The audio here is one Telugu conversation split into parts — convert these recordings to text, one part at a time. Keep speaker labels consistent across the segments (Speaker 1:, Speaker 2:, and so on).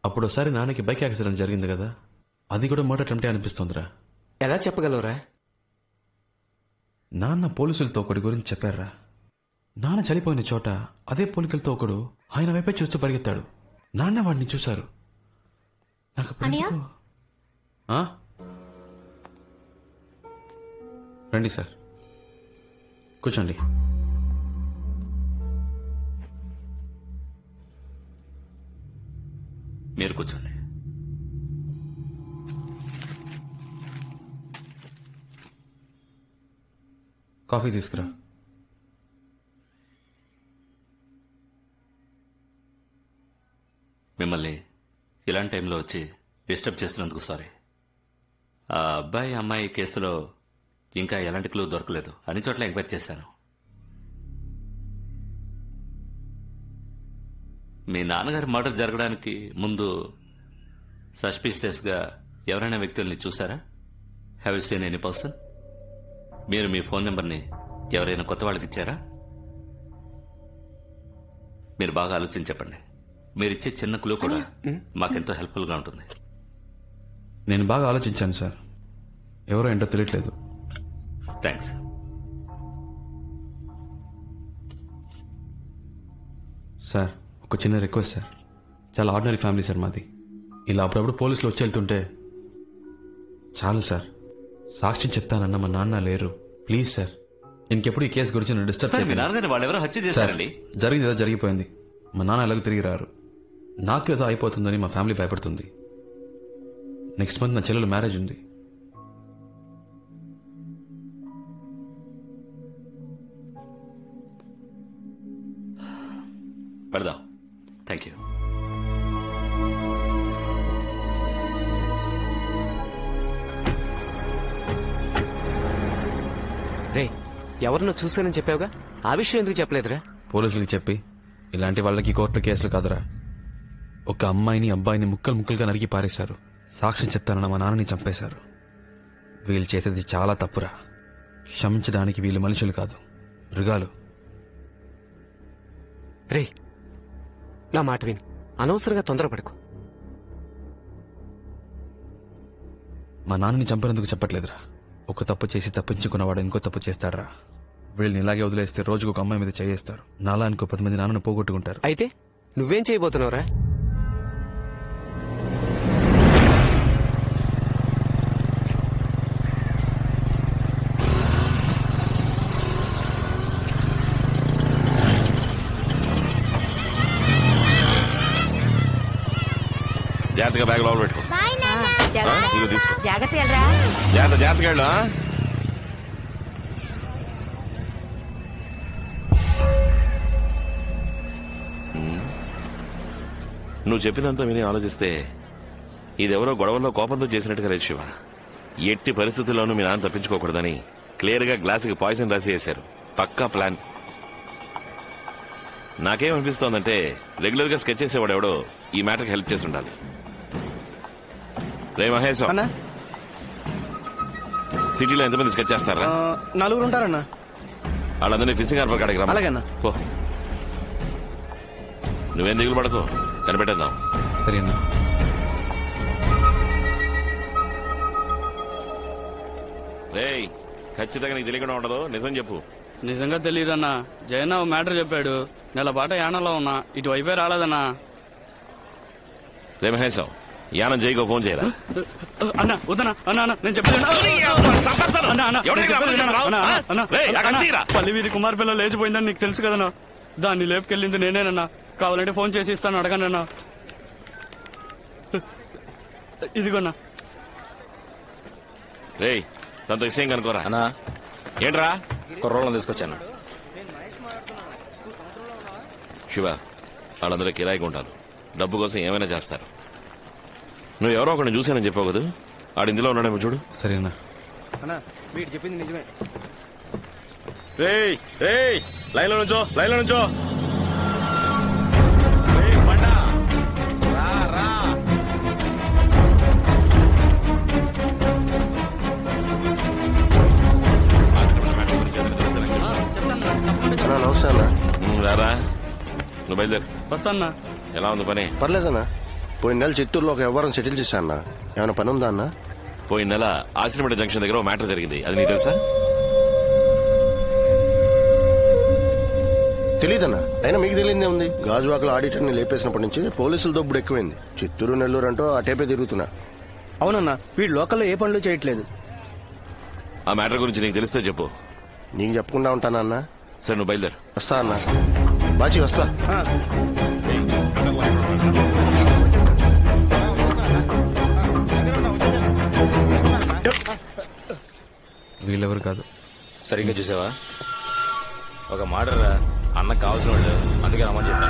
Speaker 1: అప్పుడు ఒకసారి నాన్నకి బైక్ యాక్సిడెంట్ జరిగింది కదా, అది కూడా మర్డర్ అటెంప్టే అనిపిస్తుందిరా.
Speaker 2: ఎలా చెప్పగలవురా?
Speaker 1: నాన్న పోలీసులతో ఒకటి గురించి చెప్పారా. నాన్న చనిపోయిన చోట అదే పోలికలతో ఒకడు ఆయన వైపే చూస్తూ పరిగెత్తాడు. నాన్న వాడిని చూశారు. నాకు అప్పుడు ఎందుకో- ఆ? రండి సార్, కూర్చోండి.
Speaker 3: మీరు కూర్చోండి.
Speaker 1: కాఫీ తీసుకురా.
Speaker 3: మిమ్మల్ని ఇలాంటి టైంలో వచ్చి డిస్టర్బ్ చేస్తున్నందుకు సారీ. ఆ అబ్బాయి అమ్మాయి కేసులో ఇంకా ఎలాంటి క్లూ దొరకలేదు. అన్ని చోట్ల ఎంక్వైరీ చేశాను. మీ నాన్నగారి మర్డర్ జరగడానికి ముందు సస్పీషియస్గా ఎవరైనా వ్యక్తుల్ని చూసారా? Have you seen any person? మీరు మీ ఫోన్ నెంబర్ని ఎవరైనా కొత్త వాళ్ళకి ఇచ్చారా? మీరు బాగా ఆలోచించి చెప్పండి. మీరిచ్చే చిన్న క్లూ కూడా మాకెంతో హెల్ప్ఫుల్గా ఉంటుంది.
Speaker 1: నేను బాగా ఆలోచించాను సార్, ఎవరో ఏంటో తెలియట్లేదు.
Speaker 3: థ్యాంక్స్.
Speaker 1: సార్, ఒక చిన్న రిక్వెస్ట్ సార్. చాలా ఆర్డినరీ ఫ్యామిలీ సార్ మాది. ఇలా అప్పుడప్పుడు పోలీసులు వచ్చి వెళ్తుంటే చాలు సార్. సాక్షి చెప్తానన్న మా నాన్న లేరు. ప్లీజ్ సార్, ఇంకెప్పుడు ఈ కేసు గురించి నన్ను డిస్టర్బ్
Speaker 3: మీ
Speaker 1: చేయకండి.
Speaker 3: నాన్నగారిని వాళ్ళు ఎవరో హత్య
Speaker 1: సార్,
Speaker 3: చేశారండి.
Speaker 1: జరిగింది ఏదో జరిగిపోయింది. మా నాన్న ఎలాగో తిరిగి రారు. నాకు ఏదో అయిపోతుందని మా ఫ్యామిలీ భయపడుతుంది. నెక్స్ట్ మంత్ నా చెల్లెలు మ్యారేజ్ ఉంది.
Speaker 3: పెడదాం. Thank you.
Speaker 2: రే, ఎవరినో చూశానని చెప్పావుగా, ఆ విషయం ఎందుకు చెప్పలేదురా?
Speaker 1: పోలీసులకి చెప్పి ఇలాంటి వాళ్ళకి కోర్టు కేసులు కాదురా. ఒక అమ్మాయిని అబ్బాయిని ముక్కలు ముక్కలుగా నరికి పారేశారు. సాక్ష్యం చెప్తానన్న మా నాన్నని చంపేశారు. వీళ్ళు చేసేది చాలా తప్పురా. క్షమించడానికి వీళ్ళు మనుషులు కాదు, మృగాలు.
Speaker 2: రే, నా మాట విని అనవసరంగా తొందరపడకు.
Speaker 1: మా నాన్నని చంపినందుకు చెప్పట్లేదురా. ఒక తప్పు చేసి తప్పించుకున్నవాడు ఇంకో తప్పు చేస్తాడరా. వీళ్ళని ఇలాగే వదిలేస్తే రోజుకు ఒక అమ్మాయి మీద చేయేస్తారు. నాలా ఇంకో 10 మంది నాన్నను పోగొట్టుకుంటారు.
Speaker 2: అయితే నువ్వేం చేయబోతున్నావురా?
Speaker 4: జాగ్రత్తగా బ్యాగ్ లోపల పెట్టుకో. ఇదిగో తీసుకో.
Speaker 5: జాగ్రత్త వెళ్ళరా.
Speaker 4: జాగ్రత్తగా వెళ్ళు. నువ్వు చెప్పినంతా విని ఆలోచిస్తే ఇదెవరో గొడవల్లో కోపంతో చేసినట్టుగా లేదు శివ. ఎట్టి పరిస్థితుల్లోనూ మీ నాన్న తప్పించుకోకూడదని క్లియర్ గా గ్లాసుకి పాయిజన్ రాసి వేశారు. పక్కా ప్లాన్. నాకేమనిపిస్తోందంటే రెగ్యులర్ గా స్కెచ్ చేసేవాడు ఎవడో ఈ మ్యాటర్కి హెల్ప్ చేసి ఉండాలి. రే మహేశం, సిటీలో ఎంతమంది స్కెచ్ చేస్తారా?
Speaker 6: 4 ఉంటారన్నా.
Speaker 4: వాళ్ళందరినీ ఫిషింగ్ హార్బర్ కాడికి రా.
Speaker 6: అలాగేనా?
Speaker 4: పో. నువ్వేం దిగులు పడకు, కనిపెట్టేద్దాం.
Speaker 1: సరేనా?
Speaker 4: రేయ్, ఖచ్చితంగా నీకు తెలియకుండా ఉండదు. నిజం చెప్పు.
Speaker 7: నిజంగా తెలియదన్నా. జయన్న ఓ మ్యాటర్ చెప్పాడు. నెల పాట యానంలో ఉన్నా, ఇటువైపే రాలేదన్నా.
Speaker 4: రే మహేశం, యానం జైకో ఫోన్ చేయరా.
Speaker 7: అన్నా వద్దనా, అన్నా అన్నా నేను చెప్పేది పల్లివీధి కుమార్ పిల్ల లేచిపోయిందని నీకు తెలుసు కదన్నా. దాన్ని లేపుకెళ్ళింది నేనేనన్నా. కావాలంటే ఫోన్ చేసి ఇస్తాను, అడగండి అన్నా. ఇదిగోన్నా.
Speaker 4: రేయ్, తనతో విషయం కనుకోరా.
Speaker 8: అన్నా,
Speaker 4: ఏంట్రా?
Speaker 8: కుర్రోళ్ళని తీసుకొచ్చాను.
Speaker 4: శివ, వాళ్ళందరూ కిరాయిగా ఉంటారు. డబ్బు కోసం ఏమైనా చేస్తారు. నువ్వు ఎవరో ఒకరిని చూశానని చెప్పావు కదా, ఆడు ఇందులో ఉన్నాడేమో చూడు.
Speaker 1: సరేనా?
Speaker 6: అన్నా, వీడు చెప్పింది నిజమే.
Speaker 4: రేయ్ రేయ్, లైన్లో నుంచో, లైన్లో నుంచో.
Speaker 6: నమస్తే అన్నా.
Speaker 4: రారా, నువ్వు బయలుదేరు.
Speaker 7: వస్తాన్నా.
Speaker 4: ఎలా ఉంది పని?
Speaker 6: పర్లేదన్నా.
Speaker 5: పోయిన నెల చిత్తూరులో ఒక వ్యవహారం సెటిల్ చేశా అన్న. ఏమైనా పని ఉందా అన్న?
Speaker 4: పోయిన నెల ఆశ్రమడ జంక్షన్ దగ్గర ఓ మ్యాటర్ జరిగింది, అది నీకు తెలుసా?
Speaker 5: తెలీదన్నా. అయినా మీకు తెలియదే ఉంది. గాజువాకల ఆడిటర్ని లేపేసినప్పటి నుంచి పోలీసుల దొబ్బుడు ఎక్కువైంది. చిత్తూరు నెల్లూరు అంటూ ఆ టైపే తిరుగుతున్నా.
Speaker 6: అవునన్నా, వీడు లోకల్లో ఏ పనులు చేయట్లేదు.
Speaker 4: ఆ మ్యాటర్ గురించి నీకు తెలిస్తే చెప్పు.
Speaker 5: నీకు చెప్పకుండా ఉంటానా అన్న?
Speaker 4: సరే, నువ్వు బయలుదేరు.
Speaker 5: వస్తా అన్న. బాచి వస్తా.
Speaker 1: వీళ్ళెవరు కాదు.
Speaker 8: సరిగ్గా చూసావా? ఒక మాటరా, అన్నకు కావాల్సిన వాళ్ళు, అందుకే రమ్మని చెప్పా.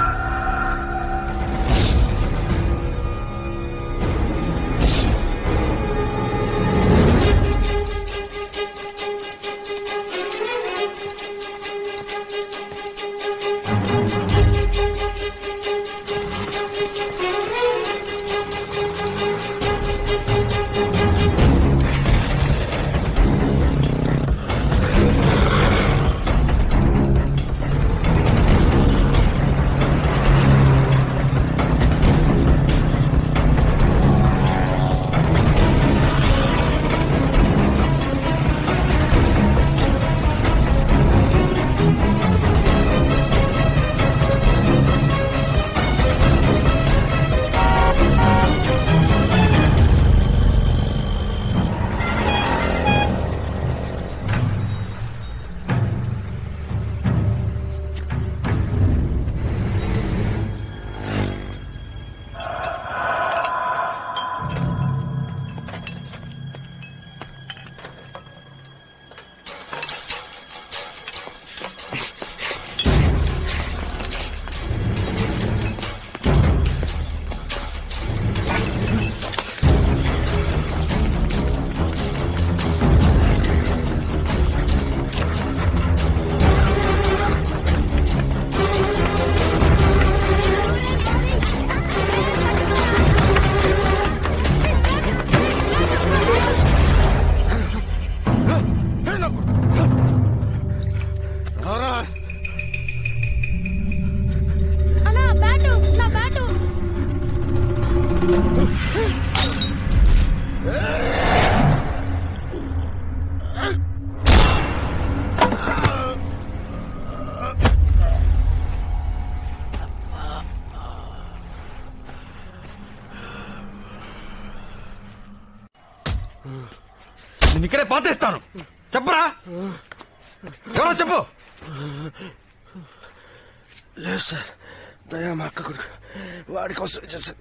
Speaker 1: నేను ఇక్కడే పాతేస్తాను. చెప్పరా, ఎవరో చెప్పు.
Speaker 5: లేదు సార్, దయా మా అక్క కొడుకు. వాడికి అవసరం చేశారు.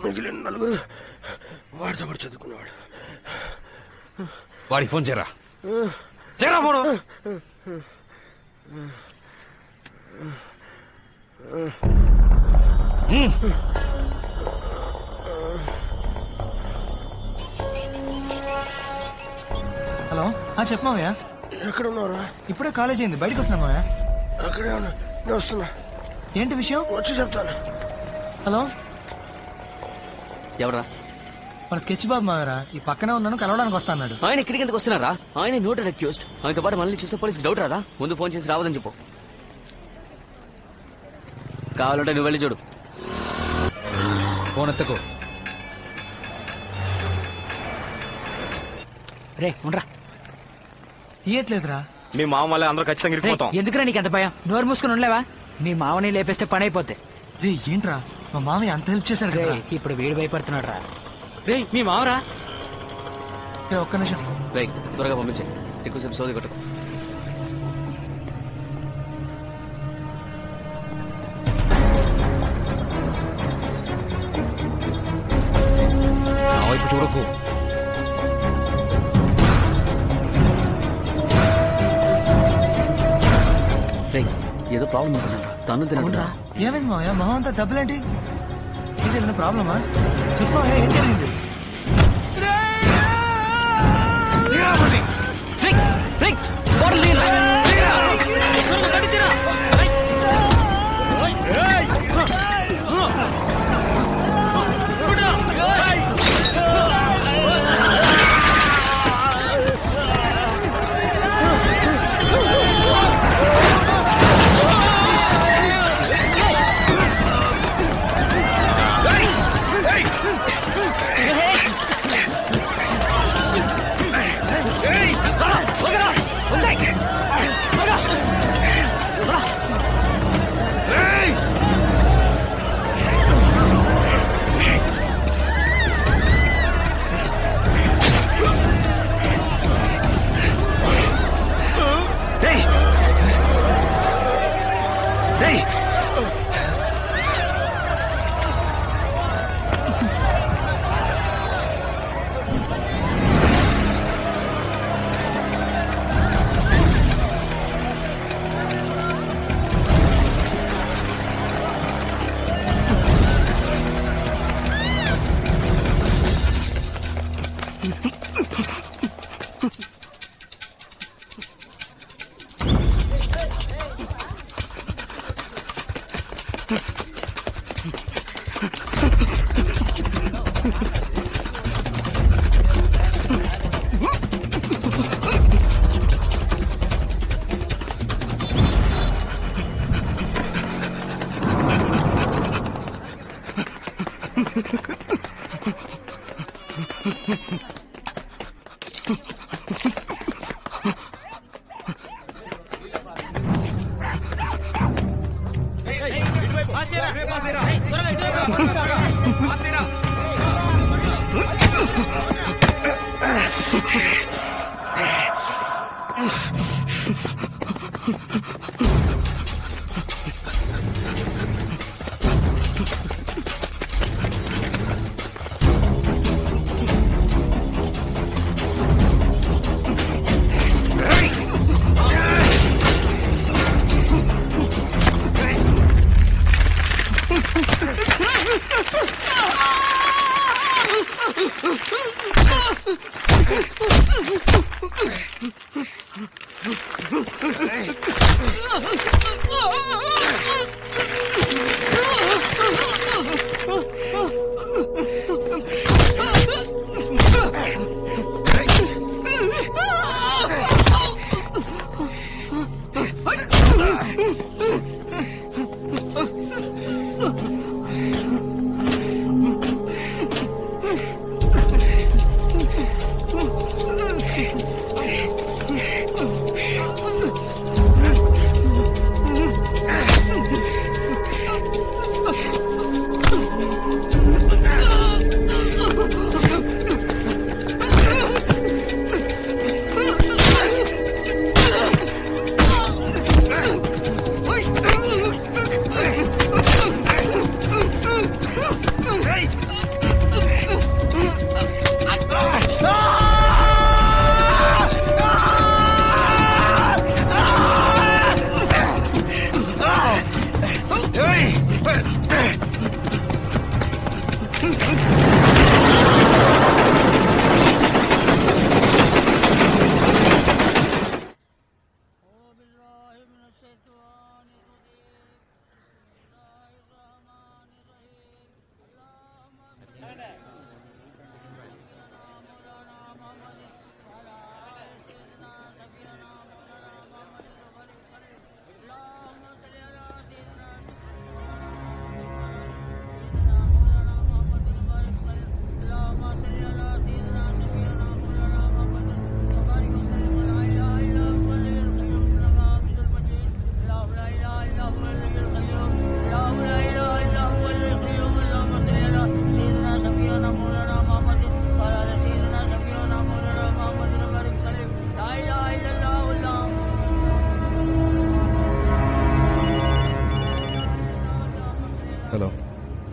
Speaker 5: మిగిలిన నలుగురు వాడితో పాటు చదువుకునేవాడు.
Speaker 1: వాడికి ఫోన్ చేయరా, చేయరా ఫోను.
Speaker 9: హలో, చెప్పమావయ్యా.
Speaker 5: ఎక్కడ ఉన్నారా?
Speaker 9: ఇప్పుడే కాలేజ్ అయింది, బయటకు వస్తున్నామావయ్యా.
Speaker 5: అక్కడే ఉన్నా, నేను వస్తున్నా.
Speaker 9: ఏంటి విషయం?
Speaker 5: వచ్చి చెప్తాను.
Speaker 9: హలో,
Speaker 2: ఎవరా?
Speaker 9: మన స్కెచ్ బాబు మావరా. ఈ పక్కనే ఉన్నాను, కలవడానికి వస్తా అన్నాడు.
Speaker 2: ఆయన ఇక్కడికి ఎందుకు వస్తున్నారా? ఆయన నోటెడ్ అక్యూస్డ్. ఆయనతో పాటు మనల్ని చూస్తే పోలీసుకి డౌట్ రాదా? ముందు ఫోన్ చేసి రావద్దని చెప్పు. కావాలంటే నువ్వు వెళ్ళి చూడు.
Speaker 1: ఫోన్ ఎత్తకు.
Speaker 10: రే ఉండరా.
Speaker 9: తీయట్లేదురా.
Speaker 8: మీ మామ వల్ల అందరూ ఖచ్చితంగా ఇరికిపోతాం.
Speaker 10: ఎందుకురా నీకు ఎంత భయం? నోరు మూసుకుని ఉండలేవా? మీ మామని లేపేస్తే పని అయిపోద్ది.
Speaker 9: రే ఏంట్రా, మా మామయ్య అంత హెల్ప్ చేశాడు
Speaker 10: రే,
Speaker 9: కదా.
Speaker 10: ఇప్పుడు వీడు భయపడుతున్నాడు రా.
Speaker 2: రే మీ మావరా?
Speaker 9: రే ఒక్క నిమిషం.
Speaker 2: రే త్వరగా పంపించే, ఎక్కువసేపు సోది కొట్టకు.
Speaker 1: నా వైపు చూడకు.
Speaker 2: రే ఏదో ప్రాబ్లం అవుతుందంట. తను తినరా?
Speaker 9: ఏమైంది మామయ్య, మొహం అంతా డబ్బులేంటి? ఇదేమైనా ప్రాబ్లమా? చెప్పు, ఏం జరిగింది?
Speaker 1: హలో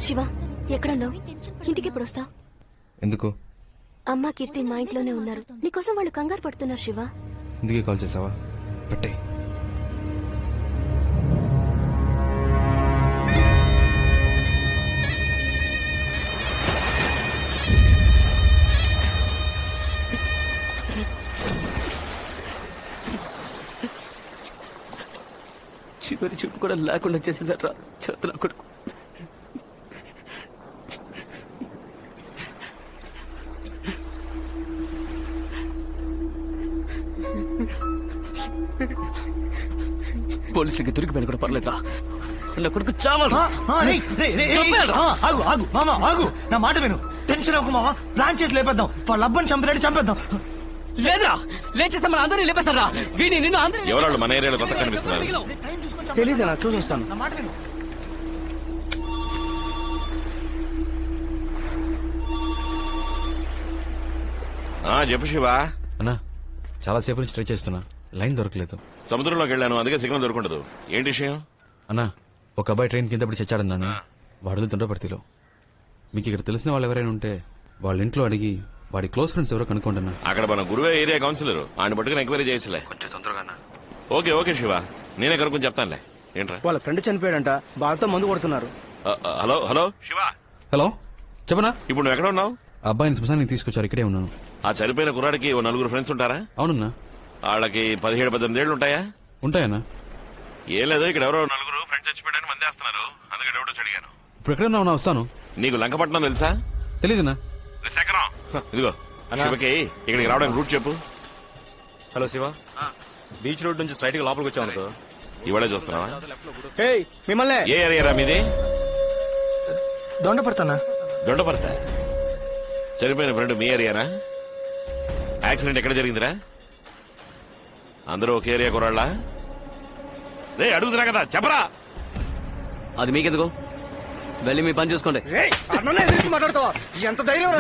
Speaker 11: శివ, ఎక్కడున్నావు? ఇంటికి ఎప్పుడు వస్తావు?
Speaker 1: ఎందుకు?
Speaker 11: అమ్మ కీర్తి మా ఇంట్లోనే ఉన్నారు. నీకోసం వాళ్ళు కంగారు పడుతున్నారు శివ.
Speaker 1: ఇందుకే కాల్ చేసావా? పెట్టే.
Speaker 2: చివరి చూపు కూడా లేకుండా చేసేసారా చేతన కొడుకు. పోలీసులకి దొరికిపోయిన కూడా పర్లేదా? నా కొడుకు చావాలి.
Speaker 9: ఆగు, నా మాట విను. టెన్షన్ అవ్వకు మామ. ప్లాన్ చేసి లేపేద్దాం. వాళ్ళ అబ్బని చంపినట్టు చంపేద్దాం.
Speaker 2: లేదా లేచేస్తే మన అందరినీ లేపేస్తారా? వీడిని నిన్ను అందరినీ
Speaker 4: ఎవరాళ్ళు మన ఏరియాలో కొత్త కనిపిస్తున్నారు?
Speaker 6: తెలీదు, నాకు చూసొస్తాను.
Speaker 9: నా మాట విను.
Speaker 4: చెప్పు శివ.
Speaker 1: అన్నా, చాలాసేపు నుంచి ట్రై చేస్తున్నా, లైన్ దొరకలేదు.
Speaker 4: సముద్రంలోకి వెళ్ళాను, అందుకే సిగ్నల్ దొరకదు. ఏంటి విషయం?
Speaker 1: అన్నా, ఒక అబ్బాయి ట్రైన్ కింద పడి చచ్చాడన్నాను. వాడు తుండ్రపర్తిలో. మీకు ఇక్కడ తెలిసిన వాళ్ళు ఎవరైనా ఉంటే వాళ్ళ ఇంట్లో అడిగి వాడి క్లోజ్ ఫ్రెండ్స్ ఎవరో కనుక్కోండి.
Speaker 4: అక్కడ మన గురువే ఏరియా కౌన్సిలర్, ఆయన పట్టుకుని ఎంక్వైరీ చేయొచ్చులే.
Speaker 1: కొంచెం తొందరగా.
Speaker 4: ఓకే శివ, నేనే కనుక్కొని చెప్తానులే. ఏంట్రా?
Speaker 6: వాళ్ళ ఫ్రెండ్ చనిపోయాడంట, బాగా మందు కొడుతున్నారు.
Speaker 4: హలో శివ.
Speaker 1: హలో, చెప్పనా?
Speaker 4: ఇప్పుడు నువ్వు ఎక్కడ ఉన్నావు?
Speaker 1: అబ్బాయిని శ్మశానికి తీసుకొచ్చారు, ఇక్కడే ఉన్నాను.
Speaker 4: ఆ చనిపోయిన కుర్రాడికి ఓ 4 ఫ్రెండ్స్ ఉంటారా?
Speaker 1: అవునన్నా.
Speaker 4: వాళ్ళకి 17-18 ఏళ్ళు ఉంటాయా?
Speaker 1: ఉంటాయన్నా.
Speaker 4: ఏం లేదు, ఇక్కడ ఎవరో 4 ఫ్రెండ్స్ చచ్చిపోయాడని మందేస్తున్నారు, అందుకే వచ్చి అడిగాను.
Speaker 1: ఇప్పుడు ఎక్కడ ఉన్నావు? వస్తాను.
Speaker 4: నీకు లంకపట్నం తెలుసా?
Speaker 1: తెలీదునా?
Speaker 4: శేఖరం, ఇదిగో శివకి ఇక్కడికి రావడానికి రూట్ చెప్పు.
Speaker 8: హలో శివ, బీచ్ రోడ్ నుంచి స్ట్రైట్ గా లోపలికి వచ్చావు అనుకో.
Speaker 4: ఇవాళే చూస్తున్నావా?
Speaker 6: మిమ్మల్ని
Speaker 4: ఏ ఏరియా మీది?
Speaker 9: దొండపడతానా?
Speaker 4: దొండపడతా. చనిపోయిన ఫ్రెండ్ మీ ఏరియానా? యాక్సిడెంట్ ఎక్కడ జరిగిందిరా? అందరూ ఒక ఏరియా కురాళ్ళ? రే అడుగుతున్నా కదా చెప్పరా.
Speaker 2: అది మీకెందుకు? వెళ్ళి మీ పని చూసుకోండి.
Speaker 6: మాట్లాడుతావా? ఎంత ధైర్యం!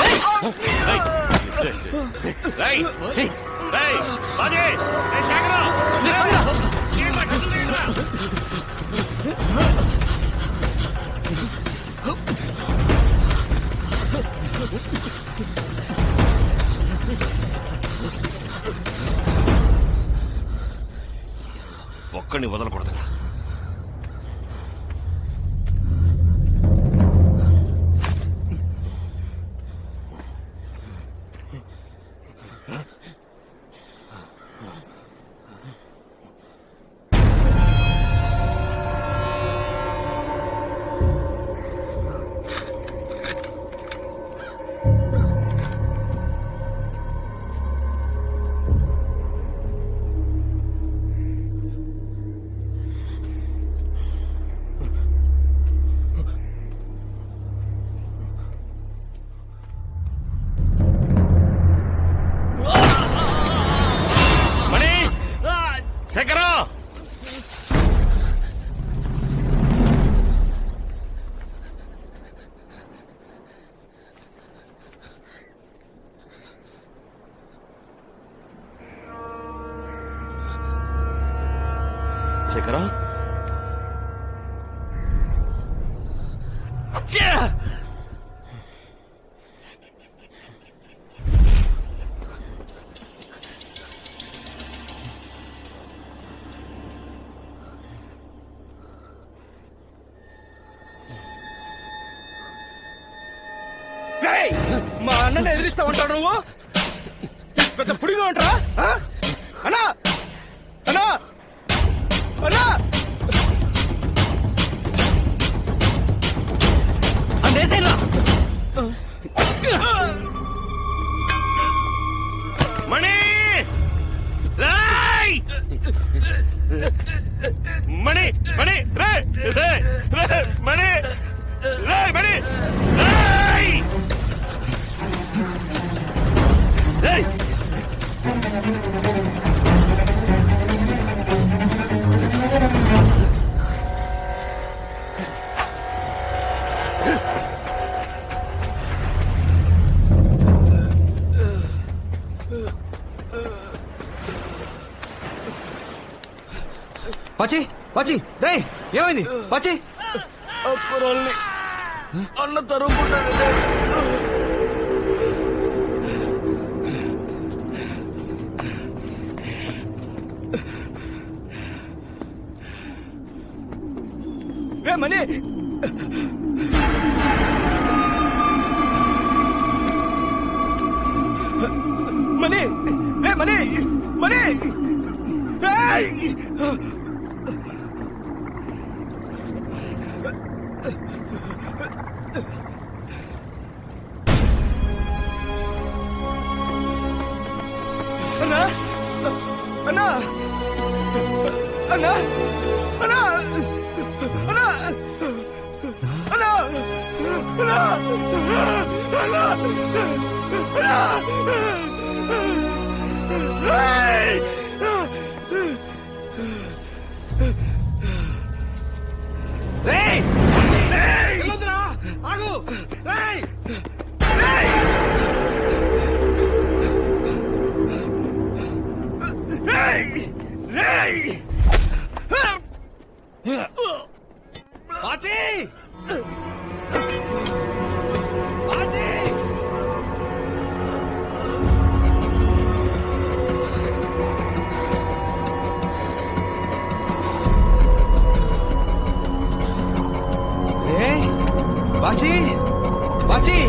Speaker 4: ఒక్కడిని వదలకూడదురా. శేఖరం,
Speaker 6: మా అన్నని ఎదిరిస్తా ఉంటాడు నువ్వు? పెద్ద పుడిగా ఉంటారా? అన్నా అన్నా అన్నా
Speaker 4: మణి, మణి మణి రే రే రే మణి రే మణి రేయ్
Speaker 1: పచ్చి పచ్చి రే ఏమైంది? పచ్చి
Speaker 6: అన్న తరుముకుంటాను. మనీ మనీ మనీ మనీ అన్నా అన్నా అన్నా అన్నా అన్నా అన్నా అన్నా అన్నా ఆగు బాచి బాచి
Speaker 1: బాచి బాచి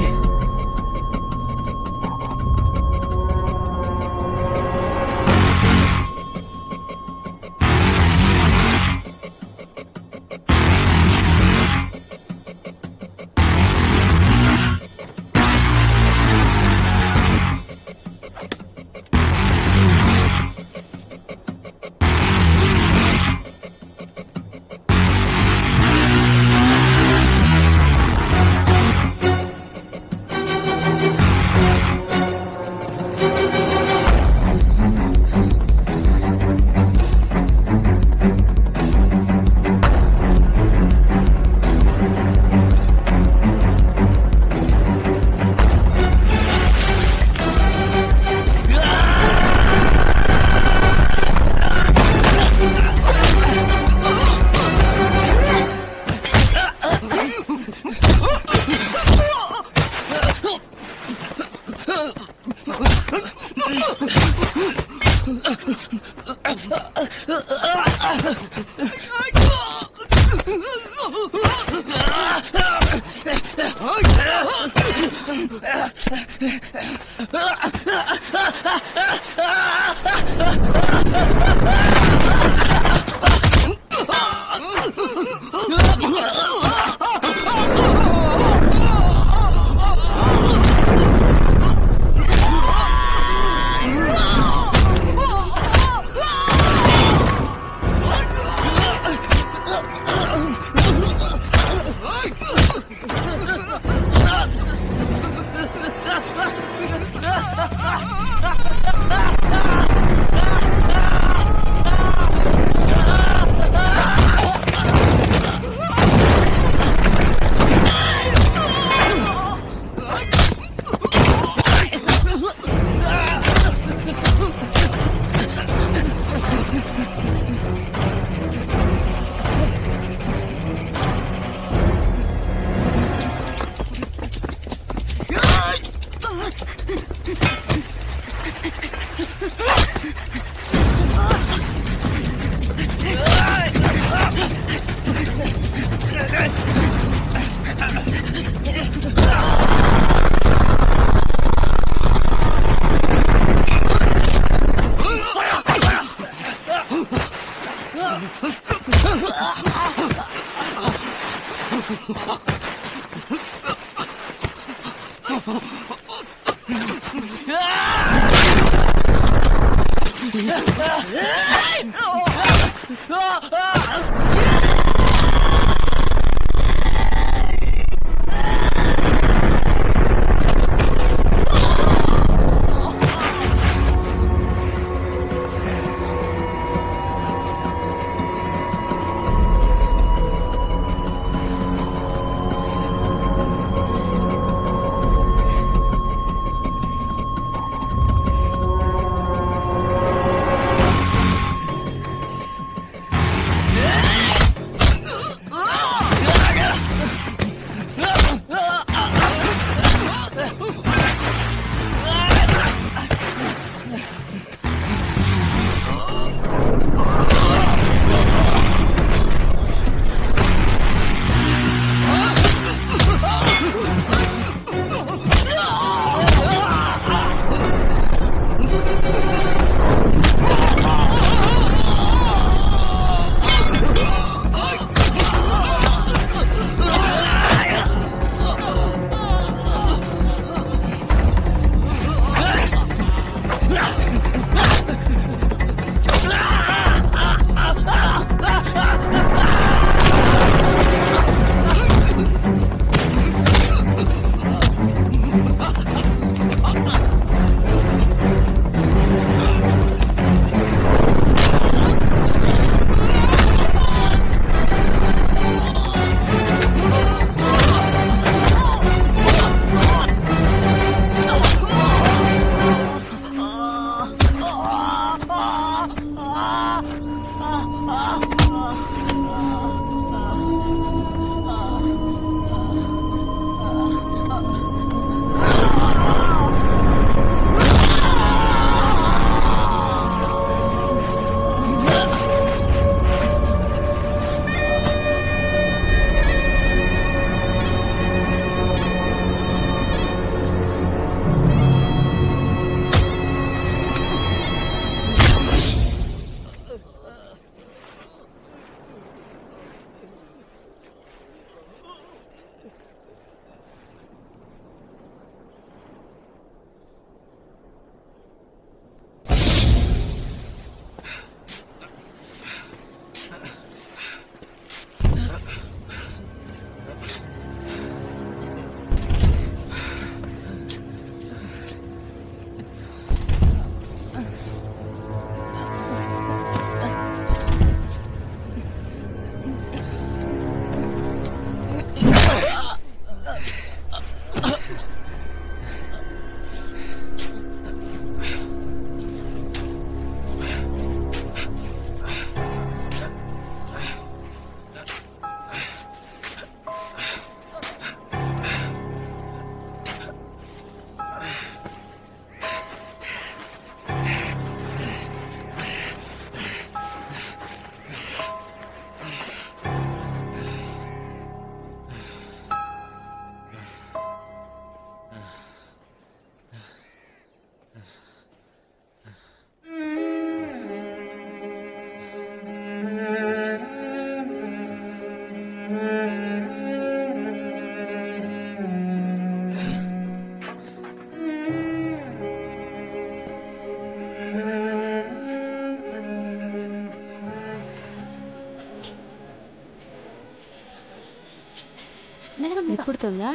Speaker 11: పుడుతుందా?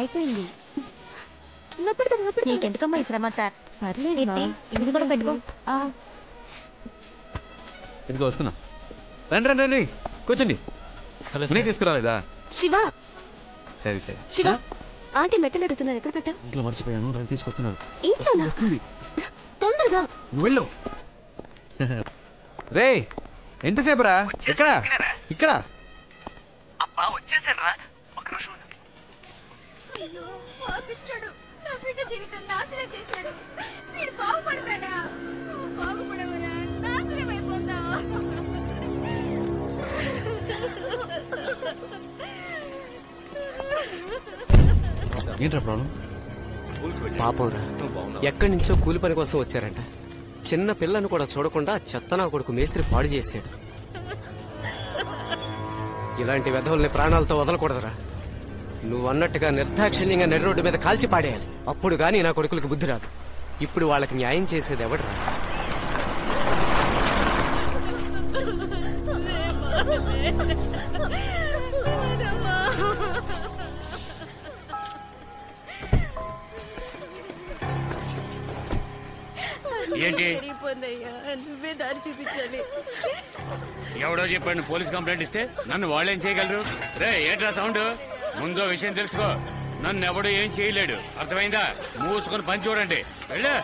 Speaker 11: అయిపోయింది. నీకెందుకమ్మా ఈ శ్రమ? పర్లేదు, ఇది కూడా పెట్టుకో.
Speaker 1: ఎందుకు వస్తున్నా? రండి రండి రండి, కూర్చోండి. నేను తీసుకురాలేదా?
Speaker 11: శివ,
Speaker 1: సరే సరే.
Speaker 11: శివ, ఆంటీ మెట్టలు అడుగుతున్నారు, ఎక్కడ పెట్టా?
Speaker 1: ఇంట్లో మర్చిపోయాను, రండి తీసుకొస్తున్నారు.
Speaker 11: ఇంట్లోనా? తొందరగా
Speaker 1: నువ్వు వెళ్ళు. రే, ఎంతసేపు రా? ఇక్కడ ఇక్కడ
Speaker 10: అబ్బా వచ్చేసారా? ఒక నిమిషం.
Speaker 12: అయ్యో, పాపిస్తాడు. నా బిడ్డ జీవితం నాశనం చేశాడు. వీడు బాగుపడతాడా? నువ్వు బాగుపడవరా? నాశనం అయిపోతావా?
Speaker 1: ఏంట్రా ప్రాబ్లం?
Speaker 13: పాపంరా, ఎక్కడి నుంచో కూలి పని కోసం వచ్చారంట. చిన్న పిల్లను కూడా చూడకుండా చెత్తనా కొడుకు మేస్త్రి పాడు చేశాడు. ఇలాంటి వెధవుల్ని ప్రాణాలతో వదలకూడదురా. నువ్వు అన్నట్టుగా నిర్దాక్షిణ్యంగా నడి రోడ్డు మీద కాల్చి పాడేయాలి. అప్పుడు గానీ నా కొడుకులకు బుద్ధి రాదు. ఇప్పుడు వాళ్ళకి న్యాయం చేసేది ఎవడరా?
Speaker 7: ఏంటి?
Speaker 12: నువ్వే దారి చూపించాలి.
Speaker 7: ఎవడో చెప్పాడు పోలీస్ కంప్లైంట్ ఇస్తే నన్ను వాళ్ళేం చేయగలరు? రే, ఏంట్రా సౌండ్? ముందో విషయం తెలుసుకో. నన్ను ఎవడు ఏం చేయలేడు, అర్థమైందా? మూసుకొని పని చూడండి. వెళ్ళు.